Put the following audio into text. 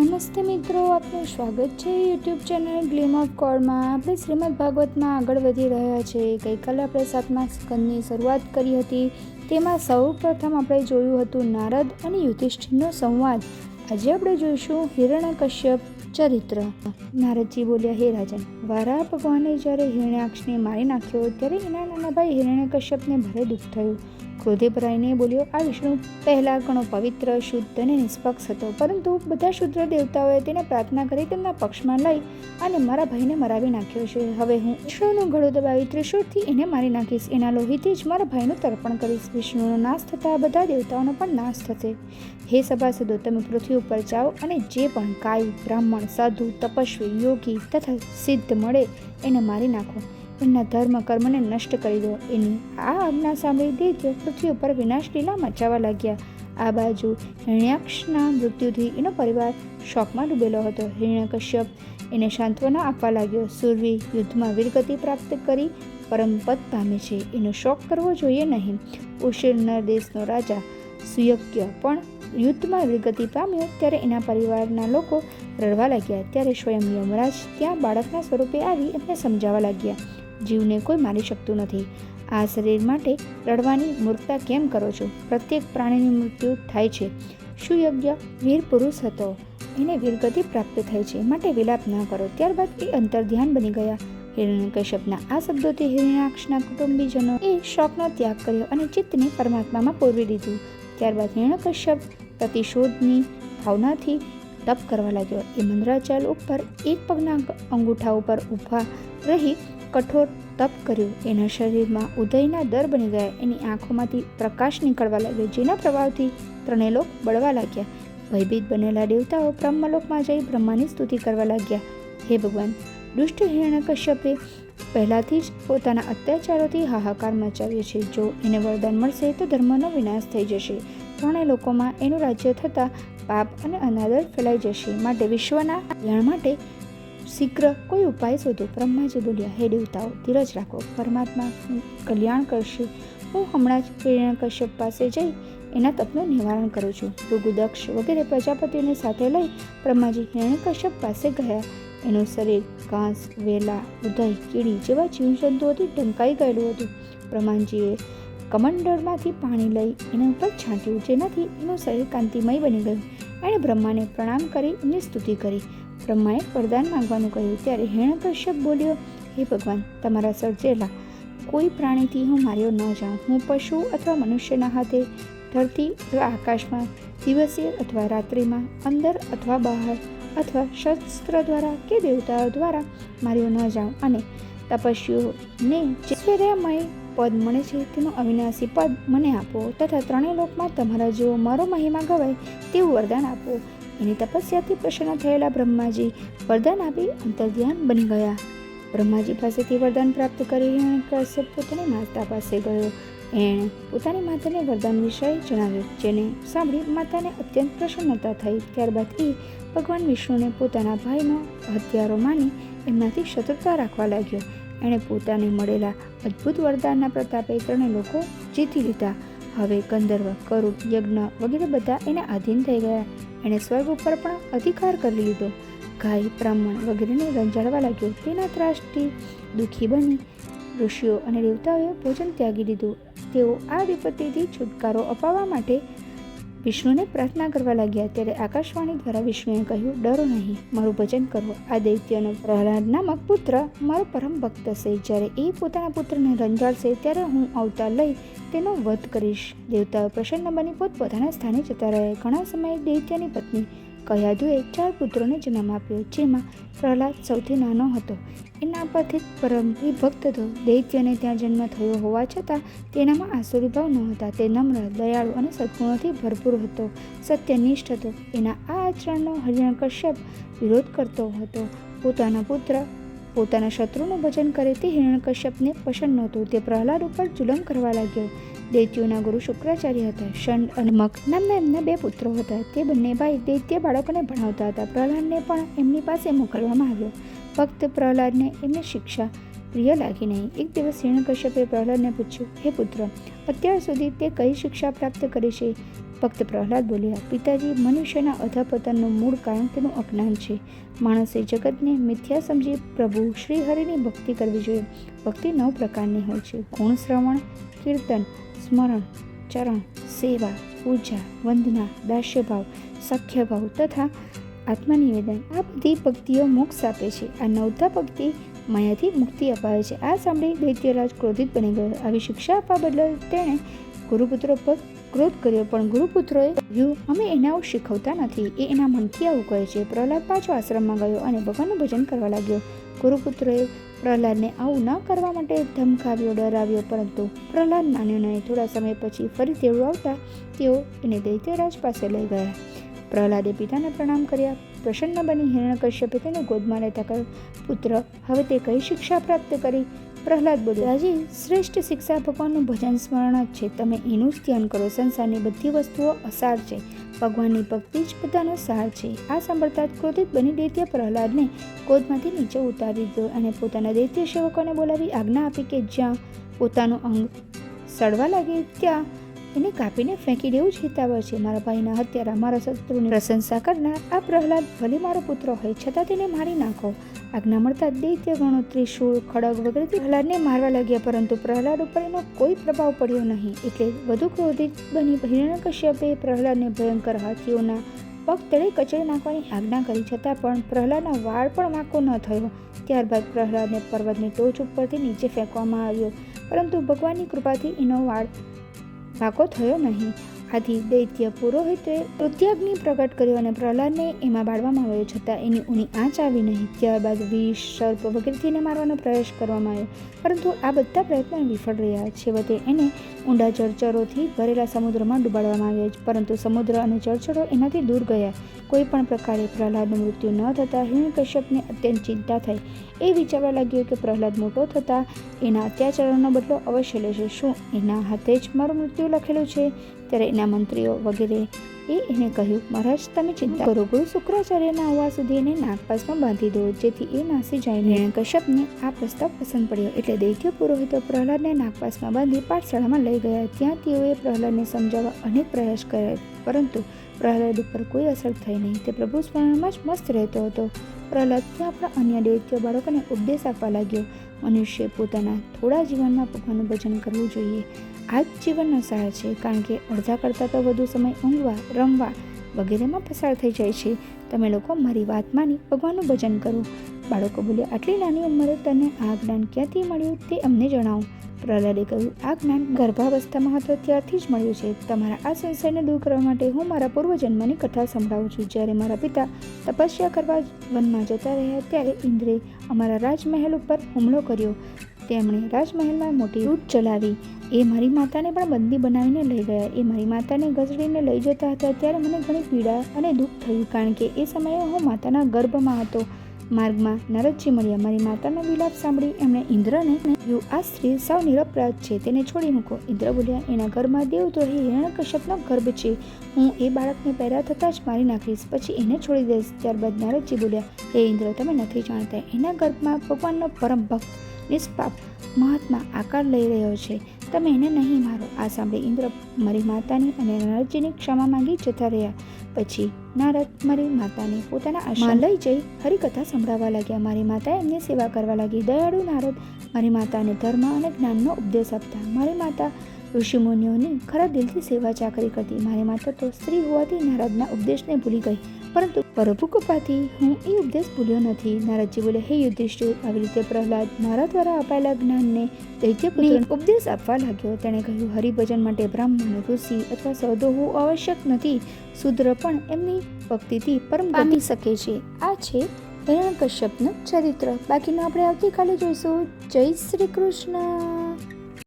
નમસ્તે મિત્રો, આપનું સ્વાગત છે યુટ્યુબ ચેનલ ગ્લીમ ઓફ ગોડમાં. આપણે શ્રીમદ ભાગવતમાં આગળ વધી રહ્યા છે. ગઈકાલે આપણે 7મા સ્કંદની શરૂઆત કરી હતી. તેમાં સૌ પ્રથમ આપણે જોયું હતું નારદ અને યુધિષ્ઠિરનો સંવાદ. આજે આપણે જોઈશું હિરણ્યકશ્યપ ચરિત્ર. નારદજી બોલ્યા, હે રાજન, વારા ભગવાને જ્યારે હિરણ્યાક્ષને મારી નાખ્યો ત્યારે એના નાના ભાઈ હિરણ્યકશ્યપને ભારે દુઃખ થયું. ક્રોધે ભરાઈને બોલ્યો, આ વિષ્ણુ પહેલા ઘણો પવિત્ર, શુદ્ધ અને નિષ્પક્ષ હતો, પરંતુ બધા શુદ્ર દેવતાઓએ તેને પ્રાર્થના કરી તેમના પક્ષમાં લઈ અને મારા ભાઈને મરાવી નાખ્યો છે. હવે હું વિષ્ણુનો ગળો દબાવી ત્રિશૂળથી એને મારી નાખીશ. એના લોહીથી જ મારા ભાઈનું તર્પણ કરીશ. વિષ્ણુનો નાશ થતાં બધા દેવતાઓનો પણ નાશ થશે. હે સભાસદો, તમે પૃથ્વી ઉપર જાઓ અને જે પણ કાય, બ્રાહ્મણ, સાધુ, તપસ્વી, યોગી તથા સિદ્ધ મળે એને મારી નાખો. એમના ધર્મ કર્મને નષ્ટ કરી દો. એની આ આજ્ઞા સાંભળી દૈત્ય પૃથ્વી ઉપર વિનાશ લીલા મચાવવા લાગ્યા. આ બાજુ હિરણ્યાક્ષના મૃત્યુથી એનો પરિવાર શોકમાં ડૂબેલો હતો. હિરણ્યકશ્યપ એને સાંત્વના આપવા લાગ્યો. સુરવીર યુદ્ધમાં વીરગતિ પ્રાપ્ત કરી પરમપદ પામે છે, એનો શોક કરવો જોઈએ નહીં. ઉશિર દેશનો રાજા સુયજ્ઞ પણ યુદ્ધમાં વીરગતિ પામ્યો ત્યારે એના પરિવારના લોકો રડવા લાગ્યા. ત્યારે સ્વયં યમરાજ ત્યાં બાળકના સ્વરૂપે આવી એમને સમજાવવા લાગ્યા, જીવને કોઈ મારી શકતું નથી. આ શરીર માટે રડવાની મૂર્ખતા કેમ કરો છો? પ્રત્યેક પ્રાણીની મૃત્યુ થાય છે. સુયજ્ઞ વીર પુરુષ હતો, એને વીરગતિ પ્રાપ્ત થાય છે, માટે વિલાપ ન કરો. ત્યારબાદ એ અંતર્ધ્યાન બની ગયા. હિરણ્યકશ્યપના આ શબ્દોથી હિરણ્યાક્ષના કુટુંબીજનો એ શોકનો ત્યાગ કર્યો અને ચિત્તને પરમાત્મામાં પૂરવી દીધું. ત્યારબાદ હિરણ્યકશ્યપ પ્રતિશોધની ભાવનાથી તપ કરવા લાગ્યો. એ મંદરાચલ ઉપર એક પગના અંગૂઠા ઉપર ઊભા રહી કઠોર તપ કર્યું. એના શરીરમાં ઉદયના દર બની ગયા. એની આંખોમાંથી પ્રકાશ નીકળવા લાગ્યો, જેના પ્રભાવથી ત્રણેય લોક બળવા લાગ્યા. ભયભીત બનેલા દેવતાઓ બ્રહ્મલોકમાં જઈ બ્રહ્માની સ્તુતિ કરવા લાગ્યા. હે ભગવાન, દુષ્ટ હિરણ્યકશ્યપે પહેલાથી જ પોતાના અત્યાચારોથી હાહાકાર મચાવ્યો છે. જો એને વરદાન મળશે તો ધર્મનો વિનાશ થઈ જશે. ત્રણેય લોકોમાં એનું રાજ્ય થતાં પાપ અને અનાદર ફેલાઈ જશે. માટે વિશ્વના કલ્યાણ માટે શીઘ્ર કોઈ ઉપાય શોધો. બ્રહ્માજી બોલ્યા, હે દેવતાઓ, ધીરજ રાખો, પરમાત્મા કલ્યાણ કરશે. હું હમણાં જ હિરણ્યકશ્યપ પાસે જઈ એના તપનું નિવારણ કરું છું. ભૃગુ, દક્ષ વગેરે પ્રજાપતિઓને સાથે લઈ બ્રહ્માજી હિરણ્યકશ્યપ પાસે ગયા. એનું શરીર ઘાસ, વેલા, ઉદય, કીડી જેવા જીવજંતુઓથી ઢંકાઈ ગયેલું હતું. બ્રહ્માજીએ કમંડળમાંથી પાણી લઈ એના ઉપર છાંટ્યું, જેનાથી એનું શરીર કાંતિમય બની ગયું. એણે બ્રહ્માને પ્રણામ કરી એમની સ્તુતિ કરી. બ્રહ્માએ વરદાન માંગવાનું કહ્યું. ત્યારે હિરણ્યકશ્યપ બોલ્યો, હે ભગવાન, તમારા સર્જેલા કોઈ પ્રાણીથી હું માર્યો ન જાઉં. હું પશુ અથવા મનુષ્યના હાથે, ધરતી અથવા આકાશમાં, દિવસે અથવા રાત્રિમાં, અંદર અથવા બહાર, અથવા શસ્ત્ર દ્વારા કે દેવતાઓ દ્વારા માર્યો ન જાઉં. અને તપસ્વીઓને જે ઐશ્વર્યમય પદ મળે છે તેનું અવિનાશી પદ મને આપો, તથા ત્રણેય લોકમાં તમારા જેવો મારો મહિમા ગવાય તેવું વરદાન આપો. એની તપસ્યાથી પ્રસન્ન થયેલા બ્રહ્માજી વરદાન આપી અંતર્ધ્યાન બની ગયા. બ્રહ્માજી પાસેથી વરદાન પ્રાપ્ત કરી હિરણ્યકશ્યપ પોતાની માતા પાસે ગયો. એણે પોતાની માતાને વરદાન વિષય જણાવ્યું, જેને સાંભળી માતાને અત્યંત પ્રસન્નતા થઈ. ત્યારબાદ એ ભગવાન વિષ્ણુને પોતાના ભાઈનો હત્યારો માની એમનાથી શત્રુતા રાખવા લાગ્યો. એણે પોતાને મળેલા અદ્ભુત વરદાનના પ્રતાપે ત્રણેય લોકો જીતી લીધા. હવે ગંધર્વ, કરુડ, યજ્ઞ વગેરે બધા એના આધીન થઈ ગયા. એણે સ્વર્ગ ઉપર પણ અધિકાર કરી લીધો. ગાય, બ્રાહ્મણ વગેરેને રંજાડવા લાગ્યો. તેના ત્રાસથી દુઃખી બની ઋષિઓ અને દેવતાઓએ ભોજન ત્યાગી દીધું. તેઓ આ વિપત્તિથી છુટકારો અપાવવા માટે વિષ્ણુને પ્રાર્થના કરવા લાગ્યા. ત્યારે આકાશવાણી દ્વારા વિષ્ણુએ કહ્યું, ડરો નહીં, મારું ભજન કરો. આ દૈત્યનો પ્રહલાદ નામક પુત્ર મારો પરમ ભક્ત હશે. જ્યારે એ પોતાના પુત્રને રંજાડશે ત્યારે હું અવતાર લઈ તેનો વધ કરીશ. દેવતાઓ પ્રસન્ન બની પોતપોતાના સ્થાને જતા રહ્યા. ઘણા સમયે દૈત્યની પત્ની કયાદુએ 4 પુત્રોને જન્મ આપ્યો, જેમાં પ્રહલાદ સૌથી નાનો હતો. એના પરથી પરમ ભક્ત હતો. દૈત્યને ત્યાં જન્મ થયો હોવા છતાં તેનામાં આસુરી ભાવ ન હતા. તે નમ્ર, દયાળુ અને સદ્ગુણોથી ભરપૂર હતો. સત્યનિષ્ઠ હતો. એના આ આચરણનો હિરણ્યકશ્યપ વિરોધ કરતો હતો. પોતાના પુત્ર પોતાના શત્રુનું ભજન કરે તે હિરણ્યકશ્યપને પસંદ નહોતું. તે પ્રહલાદ ઉપર જુલમ કરવા લાગ્યો. દૈત્યોના ગુરુ શુક્રાચાર્ય હતા. ષંડ અને મક નામના એમના 2 પુત્રો હતા. તે બંને ભાઈ દૈત્ય બાળકોને ભણાવતા હતા. પ્રહલાદને પણ એમની પાસે મોકલવામાં આવ્યો. ભક્ત પ્રહલાદને એમને શિક્ષા પ્રિય લાગી નહીં. એક દિવસ હિરણ્યકશ્યપે પ્રહલાદને પૂછ્યું, હે પુત્ર, અત્યાર સુધી તે કઈ શિક્ષા પ્રાપ્ત કરી છે? ભક્ત પ્રહલાદ બોલ્યા, પિતાજી, મનુષ્યના અધપતનનું મૂળ કારણ તેનું અજ્ઞાન છે. માણસે જગતને મિથ્યા સમજી પ્રભુ શ્રીહરિની ભક્તિ કરવી જોઈએ. ભક્તિ 9 પ્રકારની હોય છે: ગુણ શ્રવણ, કીર્તન, સ્મરણ, ચરણ, સેવા, પૂજા, વંદના, દાસ્યભાવ, સખ્યભાવ તથા આત્મનિવેદન. આ બધી ભક્તિઓ મોક્ષ આપે છે. આ 9th ભક્તિ માયાથી મુક્તિ અપાવે છે. આ સાંભળી દૈત્યરાજ ક્રોધિત બની ગયો. આવી શિક્ષા આપવા બદલ તેણે ગુરુપુત્રો પર ક્રોધ કર્યો, પણ ગુરુપુત્રોએ કહ્યું, અમે એને આવું શીખવતા નથી, એ એના મનથી આવું કહે છે. પ્રહલાદ પાછો આશ્રમમાં ગયો અને ભગવાનનું ભજન કરવા લાગ્યો. ગુરુપુત્રોએ પ્રહલાદને આવું ન કરવા માટે ધમકાવ્યો, ડરાવ્યો, પરંતુ પ્રહલાદ માન્યો નહીં. થોડા સમય પછી ફરી તેડું આવતા તેઓ એને દૈત્યરાજ પાસે લઈ ગયા. પ્રહલાદે પિતાને પ્રણામ કર્યા. પ્રસન્ન બની હિરણ્યકશ્યપે તેને ગોદમાં લેતા કહ્યું, પુત્ર, હવે તે કઈ શિક્ષા પ્રાપ્ત કરી? પ્રહલાદ બોલ્યો, રાજી, શ્રેષ્ઠ શિક્ષા ભગવાનનું ભજન સ્મરણ જ છે. તમે એનું જ ધ્યાન કરો. સંસારની બધી વસ્તુઓ અસાર છે. ભગવાનની ભક્તિ જ બધાનો સાર છે. આ સાંભળતા જ ક્રોધિત બની દૈત્ય પ્રહલાદને ગોદમાંથી નીચે ઉતારી દીધો અને પોતાના દૈત્ય સેવકોને બોલાવી આજ્ઞા આપી કે જ્યાં પોતાનું અંગ સડવા લાગે ત્યાં એને કાપીને ફેંકી દેવું જ હિતાવહ છે. મારા ભાઈના હત્યારા, મારા શત્રુની પ્રશંસા કરનાર આ પ્રહલાદ ભલે મારો પુત્ર હોય છતાં તેને મારી નાખો. આજ્ઞા મળતા દૈત્ય ગણો ત્રિશૂળ, ખડગ વગેરેથી પ્રહલાદને મારવા લાગ્યા, પરંતુ પ્રહલાદ ઉપર એનો કોઈ પ્રભાવ પડ્યો નહીં. એટલે વધુ ક્રોધિત બની હિરણ્યકશ્યપે પ્રહલાદને ભયંકર હાથીઓના પગ તળે કચડી નાખવાની આજ્ઞા કરી, છતાં પણ પ્રહલાદના વાળ પણ વાંકો ન થયો. ત્યારબાદ પ્રહલાદને પર્વતની ટોચ ઉપરથી નીચે ફેંકવામાં આવ્યો, પરંતુ ભગવાનની કૃપાથી એનો વાળ વાંકો થયો નહીં. આથી દૈત્ય પુરોહિતે રુદ્રાગ્નિ પ્રગટ કર્યો અને પ્રહલાદને એમાં બાળવામાં આવ્યો, છતાં એની ઊની આંચ આવી નહીં. ત્યારબાદ વિષ, સર્પ વગેરેથી એને મારવાનો પ્રયાસ કરવામાં આવ્યો, પરંતુ આ બધા પ્રયત્નો વિફળ રહ્યા. છેવટે એને ઊંડા જળચરોથી ભરેલા સમુદ્રમાં ડૂબાડવામાં આવ્યો, પરંતુ સમુદ્ર અને જળચરો એનાથી દૂર ગયા. કોઈ પણ પ્રકારે પ્રહલાદનું મૃત્યુ ન થતાં હિરણ્યકશ્યપને અત્યંત ચિંતા થઈ. એ વિચારવા લાગ્યો કે પ્રહલાદ મોટો થતાં એના અત્યાચારોનો બદલો અવશ્ય લેશે. શું એના હાથે જ મારું મૃત્યુ લખેલું છે? ત્યારે એના મંત્રીઓ વગેરે એને કહ્યું, મહારાજ, તમે ચિંતા કરો. ગુરુ શુક્રાચાર્યના આવવા સુધી એને નાગપાસમાં બાંધી દો, જેથી એ નાસી જાય. હિરણ્યકશ્યપને આ પ્રસ્તાવ પસંદ પડ્યો, એટલે દૈત્ય પુરોહિતો પ્રહલાદને નાગપાસમાં બાંધી પાઠશાળામાં લઈ ગયા. ત્યાં તેઓએ પ્રહલાદને સમજાવવા અનેક પ્રયાસ કર્યા, પરંતુ પ્રહલાદ ઉપર કોઈ અસર થઈ નહીં. તે પ્રભુ સ્મરણમાં જ મસ્ત રહેતો હતો. પ્રહલાદ ત્યાં આપણા અન્ય દૈત્ય બાળકોને ઉપદેશ આપવા લાગ્યો. મનુષ્ય પોતાના થોડા જીવનમાં ભગવાનનું ભજન કરવું જોઈએ. આ જ જીવનનો સાર છે, કારણ કે અડધા કરતાં તો વધુ સમય ઊંઘવા, રમવા વગેરેમાં પસાર થઈ જાય છે. તમે લોકો મારી વાત માની ભગવાનનું ભજન કરો. બાળકો બોલ્યા, આટલી નાની ઉંમરે તને આ જ્ઞાન ક્યાંથી મળ્યું તે અમને જણાવો. પ્રહલાદે કહ્યું, આ જ્ઞાન ગર્ભાવસ્થામાં હતો ત્યારથી જ મળ્યું છે. તમારા આ સંશયને દૂર કરવા માટે હું મારા પૂર્વજન્મની કથા સંભળાવું છું. જ્યારે મારા પિતા તપસ્યા કરવા વનમાં જતા રહ્યા, ત્યારે ઇન્દ્રે અમારા રાજમહેલ ઉપર હુમલો કર્યો. તેમણે રાજમહેલમાં મોટી લૂંટ ચલાવી. એ મારી માતાને પણ બંદી બનાવીને લઈ ગયા. એ મારી માતાને ઘસડીને લઈ જતા હતા ત્યારે મને ઘણી પીડા અને દુઃખ થયું, કારણ કે એ સમયે હું માતાના ગર્ભમાં હતો. માર્ગમાં નારદજી મળ્યા. મારી માતાનો વિલાપ સાંભળી એમણે ઇન્દ્રને કહ્યું, આ સ્ત્રી સાવ નિરપરાધ છે, તેને છોડી મૂકો. ઇન્દ્ર બોલ્યા, એના ઘરમાં દેવદ્રોહી હિરણ્યકશ્યપનો ગર્ભ છે. હું એ બાળકને પેદા થતાં જ મારી નાખીશ, પછી એને છોડી દઈશ. ત્યારબાદ નારદજી બોલ્યા, હે ઇન્દ્ર, તમે નથી જાણતા, એના ગર્ભમાં ભગવાનનો પરમ ભક્ત નિષ્પાપ મહાત્મા આકાર લઈ રહ્યો છે. તમે એને નહીં મારો. આ સાંભળી ઇન્દ્ર મારી માતાની અને નારદજીની ક્ષમા માંગી જતા રહ્યા. પછી નારદ મારી માતાને પોતાના આશ્રમમાં લઈ જઈ હરિકથા સંભળાવવા લાગ્યા. મારી માતા એમની સેવા કરવા લાગી. દયાળુ નારદ મારી માતાને ધર્મ અને જ્ઞાનનો ઉપદેશ આપતા. મારી માતા ઋષિમુનિઓની ખરા દિલથી સેવા ચાકરી કરતી. મારી માતા તો સ્ત્રી હોવાથી નારદના ઉપદેશને ભૂલી ગઈ, પરંતુ પ્રભુ કૃપાથી હું એ ઉપદેશ ભૂલ્યો નથી. નારદજી બોલે, હે યુધિષ્ઠિર, આવી રીતે પ્રહલાદ મારા દ્વારા અપાયેલા જ્ઞાનને દૈત્યપુત્રને ઉપદેશ આપવા લાગ્યો. તેણે કહ્યું, હરિભજન માટે બ્રાહ્મણ, ઋષિ અથવા સાધુ હોવું આવશ્યક નથી. શૂદ્ર પણ એમની ભક્તિથી પરમ પામી શકે છે. આ છે હિરણ્યકશ્યપનું ચરિત્ર. બાકીનું આપણે આવતીકાલે જોઈશું. જય શ્રી કૃષ્ણ.